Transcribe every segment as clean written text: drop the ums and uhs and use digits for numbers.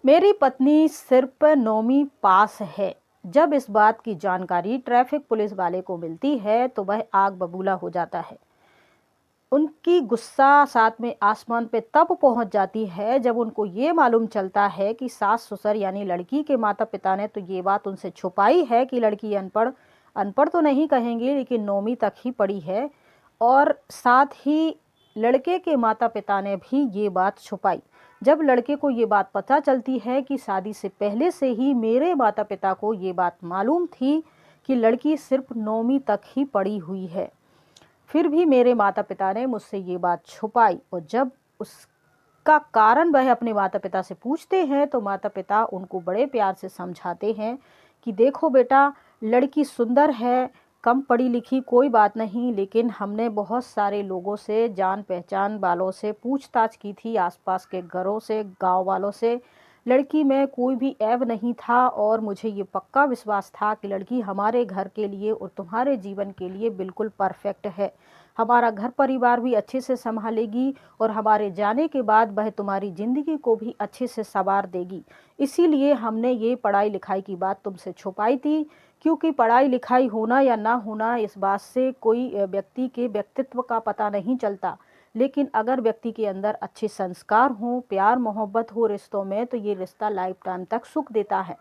मेरी पत्नी सिर्फ 9वीं पास है। जब इस बात की जानकारी ट्रैफिक पुलिस वाले को मिलती है तो वह आग बबूला हो जाता है। उनकी गुस्सा साथ में आसमान पे तब पहुंच जाती है जब उनको ये मालूम चलता है कि सास ससुर यानी लड़की के माता पिता ने तो ये बात उनसे छुपाई है कि लड़की अनपढ़ अनपढ़ तो नहीं कहेंगे लेकिन 9वीं तक ही पढ़ी है। और साथ ही लड़के के माता पिता ने भी ये बात छुपाई। जब लड़के को ये बात पता चलती है कि शादी से पहले से ही मेरे माता पिता को ये बात मालूम थी कि लड़की सिर्फ 9वीं तक ही पढ़ी हुई है, फिर भी मेरे माता पिता ने मुझसे ये बात छुपाई। और जब उसका कारण वह अपने माता पिता से पूछते हैं तो माता पिता उनको बड़े प्यार से समझाते हैं कि देखो बेटा, लड़की सुंदर है, कम पढ़ी लिखी कोई बात नहीं, लेकिन हमने बहुत सारे लोगों से, जान पहचान वालों से पूछताछ की थी, आसपास के घरों से, गांव वालों से। लड़की में कोई भी ऐब नहीं था और मुझे ये पक्का विश्वास था कि लड़की हमारे घर के लिए और तुम्हारे जीवन के लिए बिल्कुल परफेक्ट है। हमारा घर परिवार भी अच्छे से संभालेगी और हमारे जाने के बाद वह तुम्हारी ज़िंदगी को भी अच्छे से संवार देगी। इसीलिए हमने ये पढ़ाई लिखाई की बात तुमसे छुपाई थी, क्योंकि पढ़ाई लिखाई होना या ना होना इस बात से कोई व्यक्ति के व्यक्तित्व का पता नहीं चलता। लेकिन अगर व्यक्ति के अंदर अच्छे संस्कार हों, प्यार मोहब्बत हो रिश्तों में, तो ये रिश्ता लाइफ टाइम तक सुख देता है।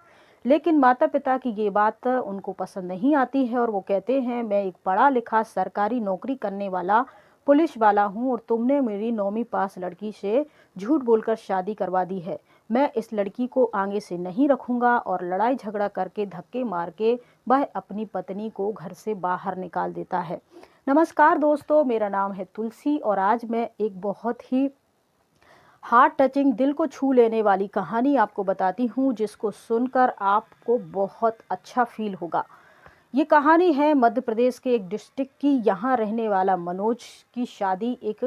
लेकिन माता पिता की ये बात उनको पसंद नहीं आती है और वो कहते हैं मैं एक पढ़ा लिखा सरकारी नौकरी करने वाला पुलिस वाला हूँ और तुमने मेरी 9वीं पास लड़की से झूठ बोलकर शादी करवा दी है। मैं इस लड़की को आगे से नहीं रखूँगा। और लड़ाई झगड़ा करके धक्के मार के वह अपनी पत्नी को घर से बाहर निकाल देता है। नमस्कार दोस्तों, मेरा नाम है तुलसी और आज मैं एक बहुत ही हार्ट टचिंग, दिल को छू लेने वाली कहानी आपको बताती हूँ जिसको सुनकर आपको बहुत अच्छा फील होगा। ये कहानी है मध्य प्रदेश के एक डिस्ट्रिक्ट की। यहाँ रहने वाला मनोज की शादी एक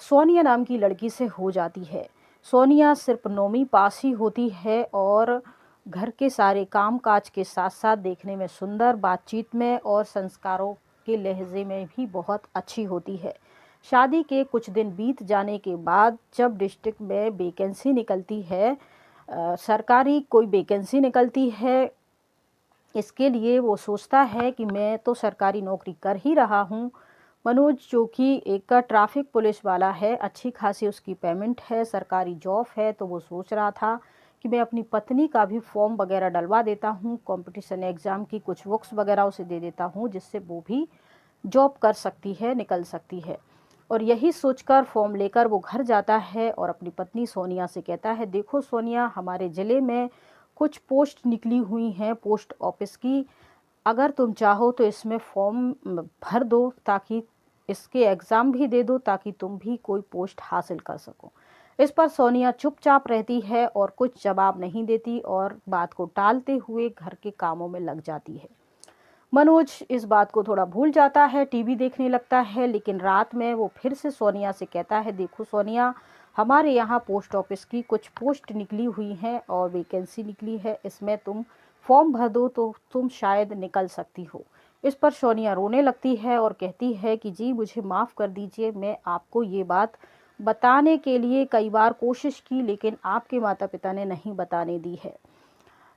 सोनिया नाम की लड़की से हो जाती है। सोनिया सिर्फ 9वीं पास ही होती है और घर के सारे काम काज के साथ साथ देखने में सुंदर, बातचीत में और संस्कारों के लहजे में भी बहुत अच्छी होती है। शादी के कुछ दिन बीत जाने के बाद जब डिस्ट्रिक्ट में वैकेंसी निकलती है, सरकारी कोई वैकेंसी निकलती है, इसके लिए वो सोचता है कि मैं तो सरकारी नौकरी कर ही रहा हूँ। मनोज जो कि एक ट्रैफिक पुलिस वाला है, अच्छी खासी उसकी पेमेंट है, सरकारी जॉब है, तो वो सोच रहा था कि मैं अपनी पत्नी का भी फॉर्म वगैरह डलवा देता हूँ, कंपटीशन एग्ज़ाम की कुछ बुक्स वगैरह उसे दे देता हूँ जिससे वो भी जॉब कर सकती है, निकल सकती है। और यही सोचकर फॉर्म लेकर वो घर जाता है और अपनी पत्नी सोनिया से कहता है देखो सोनिया, हमारे ज़िले में कुछ पोस्ट निकली हुई हैं पोस्ट ऑफिस की, अगर तुम चाहो तो इसमें फॉर्म भर दो ताकि इसके एग्ज़ाम भी दे दो ताकि तुम भी कोई पोस्ट हासिल कर सको। इस पर सोनिया चुपचाप रहती है और कुछ जवाब नहीं देती और बात को टालते हुए घर के कामों में लग जाती है। मनोज इस बात को थोड़ा भूल जाता है, टीवी देखने लगता है, लेकिन रात में वो फिर से सोनिया से कहता है देखो सोनिया, हमारे यहाँ पोस्ट ऑफिस की कुछ पोस्ट निकली हुई हैं और वैकेंसी निकली है, इसमें तुम फॉर्म भर दो तो तुम शायद निकल सकती हो। इस पर सोनिया रोने लगती है और कहती है कि जी मुझे माफ़ कर दीजिए, मैं आपको ये बात बताने के लिए कई बार कोशिश की लेकिन आपके माता पिता ने नहीं बताने दी है।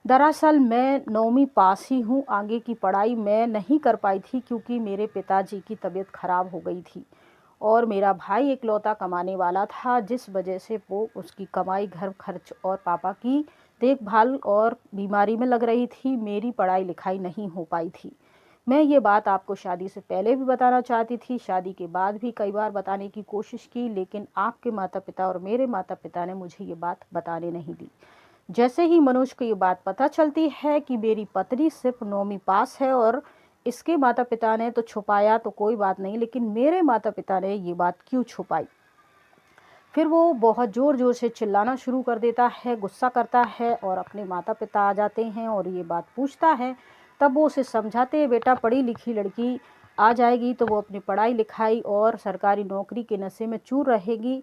दरअसल मैं 9वीं पास ही हूँ, आगे की पढ़ाई मैं नहीं कर पाई थी क्योंकि मेरे पिताजी की तबीयत ख़राब हो गई थी और मेरा भाई इकलौता कमाने वाला था, जिस वजह से वो उसकी कमाई, घर खर्च और पापा की देखभाल और बीमारी में लग रही थी, मेरी पढ़ाई लिखाई नहीं हो पाई थी। मैं ये बात आपको शादी से पहले भी बताना चाहती थी, शादी के बाद भी कई बार बताने की कोशिश की, लेकिन आपके माता पिता और मेरे माता पिता ने मुझे ये बात बताने नहीं दी। जैसे ही मनोज को ये बात पता चलती है कि मेरी पत्नी सिर्फ 9वीं पास है और इसके माता पिता ने तो छुपाया तो कोई बात नहीं, लेकिन मेरे माता पिता ने ये बात क्यों छुपाई, फिर वो बहुत ज़ोर ज़ोर से चिल्लाना शुरू कर देता है, गुस्सा करता है और अपने माता पिता आ जाते हैं और ये बात पूछता है। तब वो उसे समझाते हैं बेटा, पढ़ी लिखी लड़की आ जाएगी तो वो अपनी पढ़ाई लिखाई और सरकारी नौकरी के नशे में चूर रहेगी,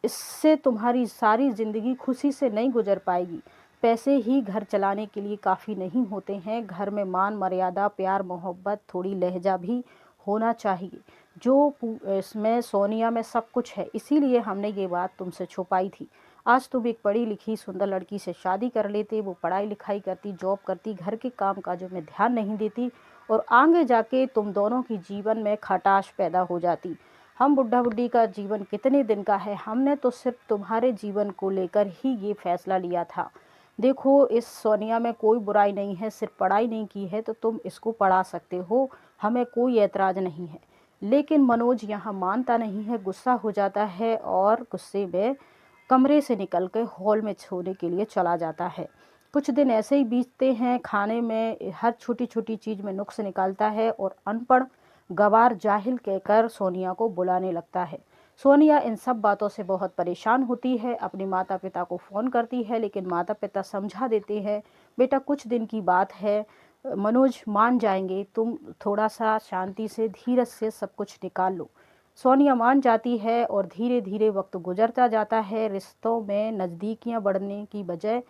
इससे तुम्हारी सारी ज़िंदगी खुशी से नहीं गुजर पाएगी। पैसे ही घर चलाने के लिए काफ़ी नहीं होते हैं, घर में मान मर्यादा, प्यार मोहब्बत, थोड़ी लहजा भी होना चाहिए, जो इसमें सोनिया में सब कुछ है, इसीलिए हमने ये बात तुमसे छुपाई थी। आज तुम एक पढ़ी लिखी सुंदर लड़की से शादी कर लेते, वो पढ़ाई लिखाई करती, जॉब करती, घर के काम काजों में ध्यान नहीं देती और आगे जाके तुम दोनों की जीवन में खटास पैदा हो जाती। हम बुढ़ा बुढ़ी का जीवन कितने दिन का है, हमने तो सिर्फ तुम्हारे जीवन को लेकर ही ये फैसला लिया था। देखो, इस सोनिया में कोई बुराई नहीं है, सिर्फ पढ़ाई नहीं की है तो तुम इसको पढ़ा सकते हो, हमें कोई एतराज़ नहीं है। लेकिन मनोज यहाँ मानता नहीं है, गुस्सा हो जाता है और गुस्से में कमरे से निकल कर हॉल में सोने के लिए चला जाता है। कुछ दिन ऐसे ही बीतते हैं, खाने में हर छोटी छोटी चीज़ में नुक्स निकालता है और अनपढ़ गवार जाहिल कहकर सोनिया को बुलाने लगता है। सोनिया इन सब बातों से बहुत परेशान होती है, अपने माता पिता को फ़ोन करती है, लेकिन माता पिता समझा देते हैं, बेटा कुछ दिन की बात है, मनोज मान जाएंगे, तुम थोड़ा सा शांति से धीरज से सब कुछ निकाल लो। सोनिया मान जाती है और धीरे धीरे वक्त गुजरता जाता है। रिश्तों में नज़दीकियां बढ़ने की बजाय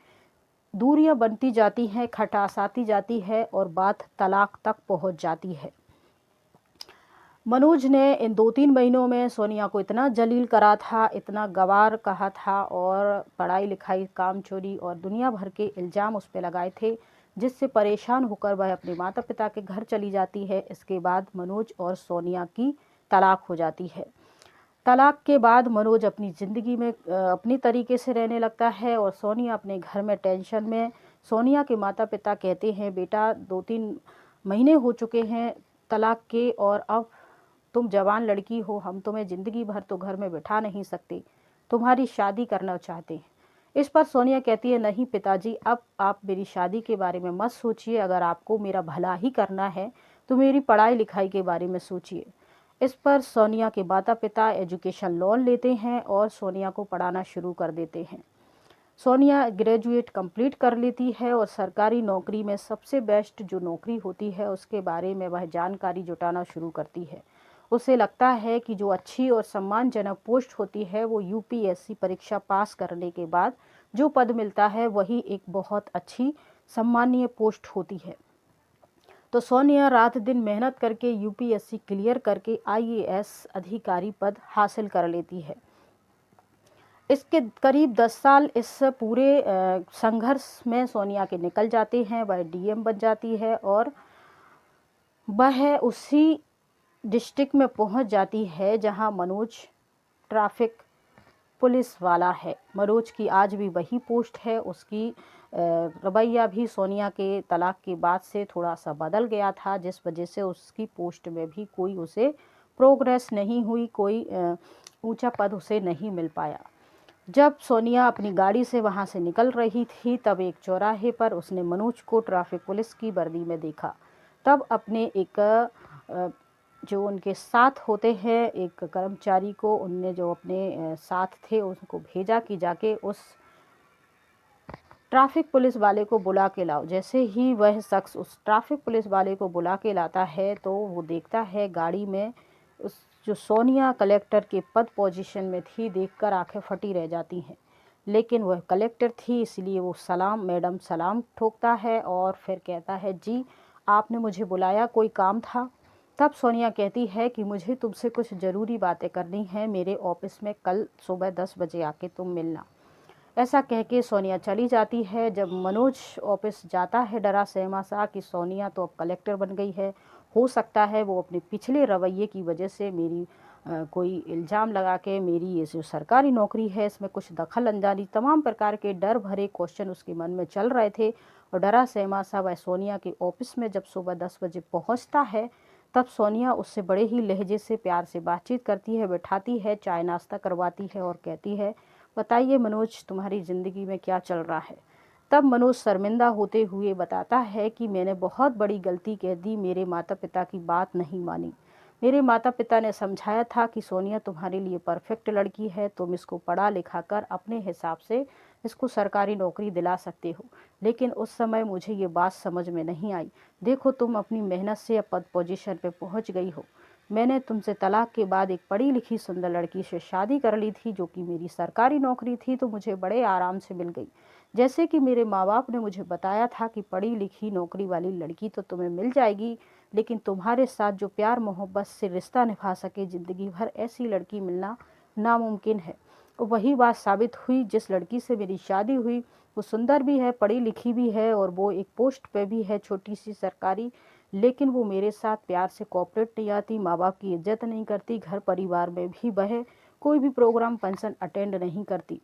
दूरियां बनती जाती हैं, खटास आती जाती है और बात तलाक तक पहुंच जाती है। मनोज ने इन 2-3 महीनों में सोनिया को इतना जलील करा था, इतना गवार कहा था और पढ़ाई लिखाई, काम चोरी और दुनिया भर के इल्ज़ाम उस पर लगाए थे, जिससे परेशान होकर वह अपने माता पिता के घर चली जाती है। इसके बाद मनोज और सोनिया की तलाक हो जाती है। तलाक के बाद मनोज अपनी ज़िंदगी में अपनी तरीके से रहने लगता है और सोनिया अपने घर में टेंशन में। सोनिया के माता पिता कहते हैं, बेटा 2-3 महीने हो चुके हैं तलाक के और अब तुम जवान लड़की हो, हम तुम्हें ज़िंदगी भर तो घर में बिठा नहीं सकते, तुम्हारी शादी करना चाहते हैं। इस पर सोनिया कहती है, नहीं पिताजी, अब आप मेरी शादी के बारे में मत सोचिए, अगर आपको मेरा भला ही करना है तो मेरी पढ़ाई लिखाई के बारे में सोचिए। इस पर सोनिया के माता पिता एजुकेशन लोन लेते हैं और सोनिया को पढ़ाना शुरू कर देते हैं। सोनिया ग्रेजुएट कंप्लीट कर लेती है और सरकारी नौकरी में सबसे बेस्ट जो नौकरी होती है उसके बारे में वह जानकारी जुटाना शुरू करती है। उसे लगता है कि जो अच्छी और सम्मानजनक पोस्ट होती है वो यूपीएससी परीक्षा पास करने के बाद जो पद मिलता है वही एक बहुत अच्छी सम्मानीय पोस्ट होती है। तो सोनिया रात दिन मेहनत करके यूपीएससी क्लियर करके आईएएस अधिकारी पद हासिल कर लेती है। इसके करीब 10 साल इस पूरे संघर्ष में सोनिया के निकल जाते हैं। वह डीएम बन जाती है और वह उसी डिस्ट्रिक्ट में पहुंच जाती है जहां मनोज ट्रैफिक पुलिस वाला है। मनोज की आज भी वही पोस्ट है। उसकी रवैया भी सोनिया के तलाक के बाद से थोड़ा सा बदल गया था, जिस वजह से उसकी पोस्ट में भी कोई उसे प्रोग्रेस नहीं हुई, कोई ऊंचा पद उसे नहीं मिल पाया। जब सोनिया अपनी गाड़ी से वहां से निकल रही थी तब एक चौराहे पर उसने मनोज को ट्रैफिक पुलिस की वर्दी में देखा। तब अपने एक जो उनके साथ होते हैं एक कर्मचारी को उनने जो अपने साथ थे उसको भेजा कि जाके उस ट्रैफिक पुलिस वाले को बुला के लाओ। जैसे ही वह शख्स उस ट्रैफिक पुलिस वाले को बुला के लाता है तो वो देखता है गाड़ी में उस जो सोनिया कलेक्टर के पद पोजीशन में थी, देखकर आंखें फटी रह जाती हैं। लेकिन वह कलेक्टर थी, इसलिए वो सलाम मैडम सलाम ठोकता है और फिर कहता है, जी आपने मुझे बुलाया, कोई काम था? तब सोनिया कहती है कि मुझे तुमसे कुछ ज़रूरी बातें करनी हैं, मेरे ऑफिस में कल सुबह 10 बजे आके तुम मिलना। ऐसा कह के सोनिया चली जाती है। जब मनोज ऑफिस जाता है डरा सहमा सा कि सोनिया तो अब कलेक्टर बन गई है, हो सकता है वो अपने पिछले रवैये की वजह से मेरी कोई इल्ज़ाम लगा के मेरी ये जो सरकारी नौकरी है इसमें कुछ दखल अंदाज़ी, तमाम प्रकार के डर भरे क्वेश्चन उसके मन में चल रहे थे। और डरा सहमा सा वह सोनिया के ऑफिस में जब सुबह 10 बजे पहुंचता है तब सोनिया उससे बड़े ही लहजे से प्यार से बातचीत करती है, बैठाती है, चाय नाश्ता करवाती है और कहती है, बताइए मनोज तुम्हारी ज़िंदगी में क्या चल रहा है? तब मनोज शर्मिंदा होते हुए बताता है कि मैंने बहुत बड़ी गलती कह दी, मेरे माता पिता की बात नहीं मानी। मेरे माता पिता ने समझाया था कि सोनिया तुम्हारे लिए परफेक्ट लड़की है, तुम इसको पढ़ा लिखा कर अपने हिसाब से इसको सरकारी नौकरी दिला सकते हो। लेकिन उस समय मुझे ये बात समझ में नहीं आई। देखो तुम अपनी मेहनत से अब पद पोजीशन पे पहुंच गई हो। मैंने तुमसे तलाक के बाद एक पढ़ी लिखी सुंदर लड़की से शादी कर ली थी जो कि मेरी सरकारी नौकरी थी, तो मुझे बड़े आराम से मिल गई। जैसे कि मेरे माँ बाप ने मुझे बताया था कि पढ़ी लिखी नौकरी वाली लड़की तो तुम्हें मिल जाएगी, लेकिन तुम्हारे साथ जो प्यार मोहब्बत से रिश्ता निभा सके ज़िंदगी भर, ऐसी लड़की मिलना नामुमकिन है। वही बात साबित हुई। जिस लड़की से मेरी शादी हुई वो सुंदर भी है, पढ़ी लिखी भी है और वो एक पोस्ट पे भी है, छोटी सी सरकारी, लेकिन वो मेरे साथ प्यार से कोऑपरेट नहीं आती, माँ बाप की इज्जत नहीं करती, घर परिवार में भी वह कोई भी प्रोग्राम फंक्शन अटेंड नहीं करती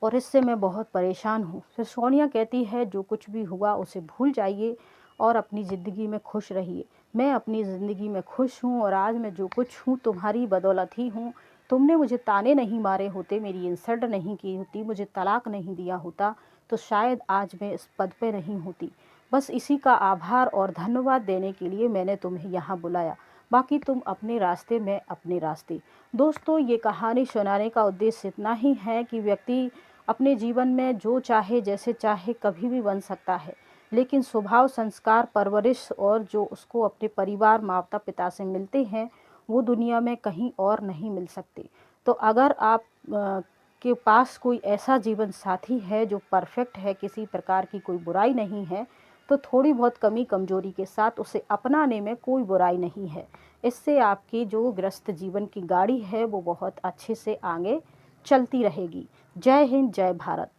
और इससे मैं बहुत परेशान हूँ। फिर सोनिया कहती है जो कुछ भी हुआ उसे भूल जाइए और अपनी ज़िंदगी में खुश रहिए। मैं अपनी ज़िंदगी में खुश हूँ और आज मैं जो कुछ हूँ तुम्हारी बदौलत ही हूँ। तुमने मुझे ताने नहीं मारे होते, मेरी इंसल्ट नहीं की होती, मुझे तलाक नहीं दिया होता तो शायद आज मैं इस पद पे नहीं होती। बस इसी का आभार और धन्यवाद देने के लिए मैंने तुम्हें यहाँ बुलाया। बाकी तुम अपने रास्ते, मैं अपने रास्ते। दोस्तों, ये कहानी सुनाने का उद्देश्य इतना ही है कि व्यक्ति अपने जीवन में जो चाहे जैसे चाहे कभी भी बन सकता है, लेकिन स्वभाव, संस्कार, परवरिश और जो उसको अपने परिवार, माता पिता से मिलते हैं वो दुनिया में कहीं और नहीं मिल सकते। तो अगर आप के पास कोई ऐसा जीवन साथी है जो परफेक्ट है, किसी प्रकार की कोई बुराई नहीं है, तो थोड़ी बहुत कमी कमजोरी के साथ उसे अपनाने में कोई बुराई नहीं है। इससे आपकी जो ग्रस्त जीवन की गाड़ी है वो बहुत अच्छे से आगे चलती रहेगी। जय हिंद, जय भारत।